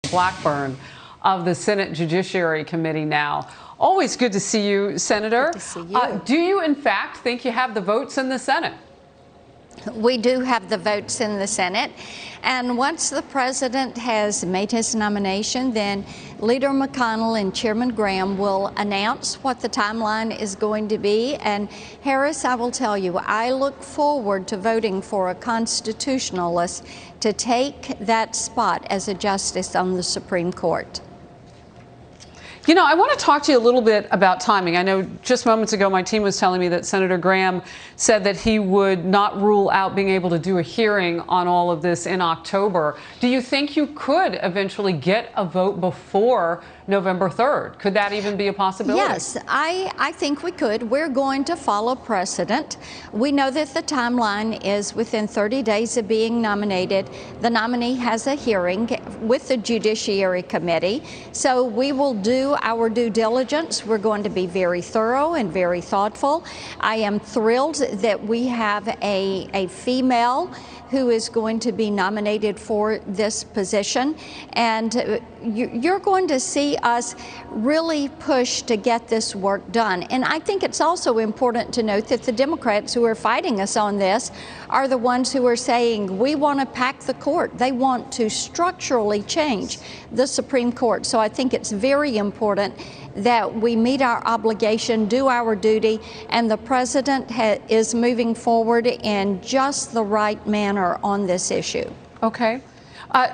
Blackburn of the Senate Judiciary Committee now. Always good to see you, Senator. Good to see you. Do you, in fact, think you have the votes in the Senate? We do have the votes in the Senate, and once the president has made his nomination, then Leader McConnell and Chairman Graham will announce what the timeline is going to be. And Harris, I will tell you, I look forward to voting for a constitutionalist to take that spot as a justice on the Supreme Court. You know, I want to talk to you a little bit about timing. I know just moments ago my team was telling me that Senator Graham said that he would not rule out being able to do a hearing on all of this in October. Do you think you could eventually get a vote before November 3rd? Could that even be a possibility? Yes, I think we could. We're going to follow precedent. We know that the timeline is within 30 days of being nominated. The nominee has a hearing with the Judiciary Committee. So we will do our due diligence. We're going to be very thorough and very thoughtful. I am thrilled that we have a female who is going to be nominated for this position. And you're going to see us really push to get this work done. And I think it's also important to note that the Democrats who are fighting us on this are the ones who are saying we want to pack the court. They want to structurally change the Supreme Court. So I think it's very important that we meet our obligation, do our duty, and the president is moving forward in just the right manner on this issue. Okay.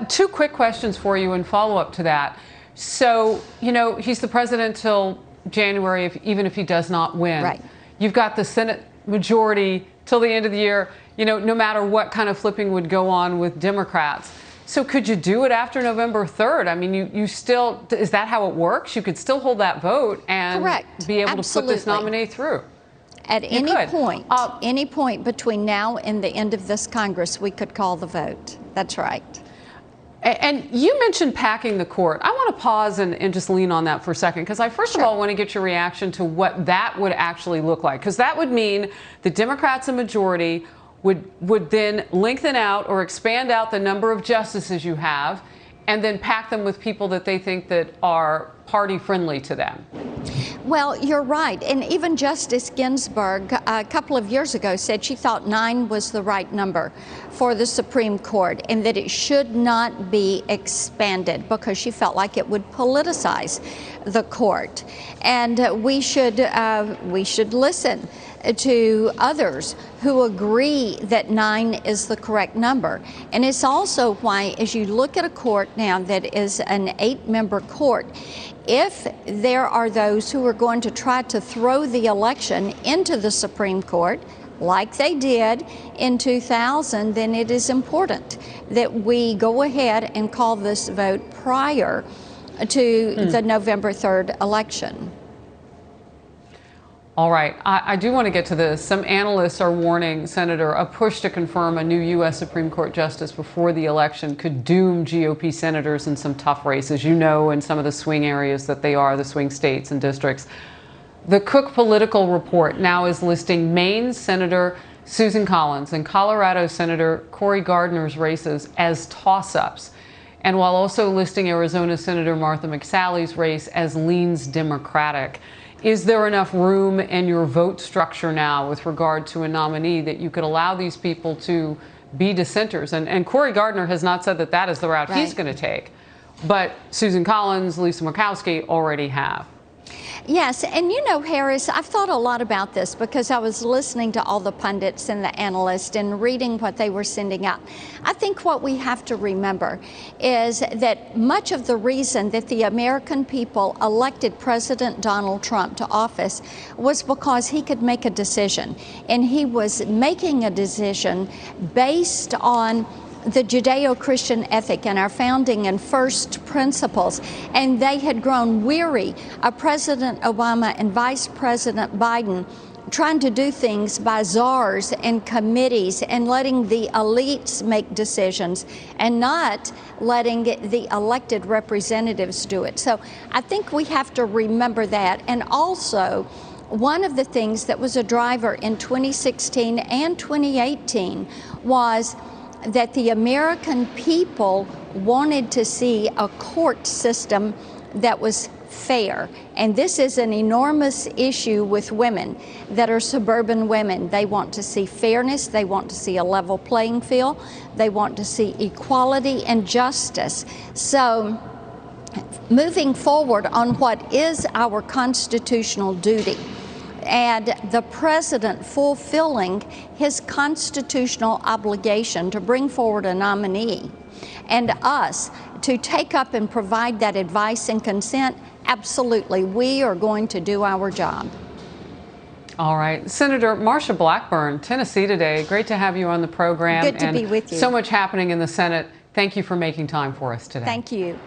Two quick questions for you in follow-up to that. So, you know, he's the president till January, even if he does not win. Right. You've got the Senate majority till the end of the year, you know, no matter what kind of flipping would go on with Democrats. So could you do it after November 3rd? I mean, you still, is that how it works? You could still hold that vote and Correct. Be able Absolutely. to put this nominee through. At any point between now and the end of this Congress, we could call the vote. That's right. And you mentioned packing the court. I want to pause and just lean on that for a second, because I first of all want to get your reaction to what that would actually look like, because that would mean the Democrats, a majority, would then lengthen out or expand out the number of justices you have and then pack them with people that they think that are party friendly to them. Well, you're right. And even Justice Ginsburg a couple of years ago said she thought 9 was the right number for the Supreme Court and that it should not be expanded because she felt like it would politicize the court. And we should listen to others who agree that 9 is the correct number. And it's also why, as you look at a court now that is an 8-member court, if there are those who are going to try to throw the election into the Supreme Court, like they did in 2000, then it is important that we go ahead and call this vote prior to the November 3rd election. All right. I do want to get to this. Some analysts are warning, Senator, a push to confirm a new U.S. Supreme Court justice before the election could doom GOP senators in some tough races, you know, in some of the swing areas that they are, the swing states and districts. The Cook Political Report now is listing Maine Senator Susan Collins and Colorado Senator Cory Gardner's races as toss-ups, and while also listing Arizona Senator Martha McSally's race as leans Democratic. Is there enough room in your vote structure now with regard to a nominee that you could allow these people to be dissenters? And Cory Gardner has not said that that is the route he's going to take. But Susan Collins, Lisa Murkowski already have. Yes, and you know, Harris, I've thought a lot about this because I was listening to all the pundits and the analysts and reading what they were sending out. I think what we have to remember is that much of the reason that the American people elected President Donald Trump to office was because he could make a decision. And he was making a decision based on the Judeo-Christian ethic and our founding and first principles. And they had grown weary of President Obama and Vice President Biden trying to do things by czars and committees and letting the elites make decisions and not letting the elected representatives do it. So I think we have to remember that. And also, one of the things that was a driver in 2016 and 2018 was that the American people wanted to see a court system that was fair. And this is an enormous issue with women that are suburban women. They want to see fairness, they want to see a level playing field, they want to see equality and justice. So moving forward on what is our constitutional duty, and the president fulfilling his constitutional obligation to bring forward a nominee, and us to take up and provide that advice and consent, absolutely, we are going to do our job. All right. Senator Marsha Blackburn, Tennessee today. Great to have you on the program. Good to be with you. So much happening in the Senate. Thank you for making time for us today. Thank you.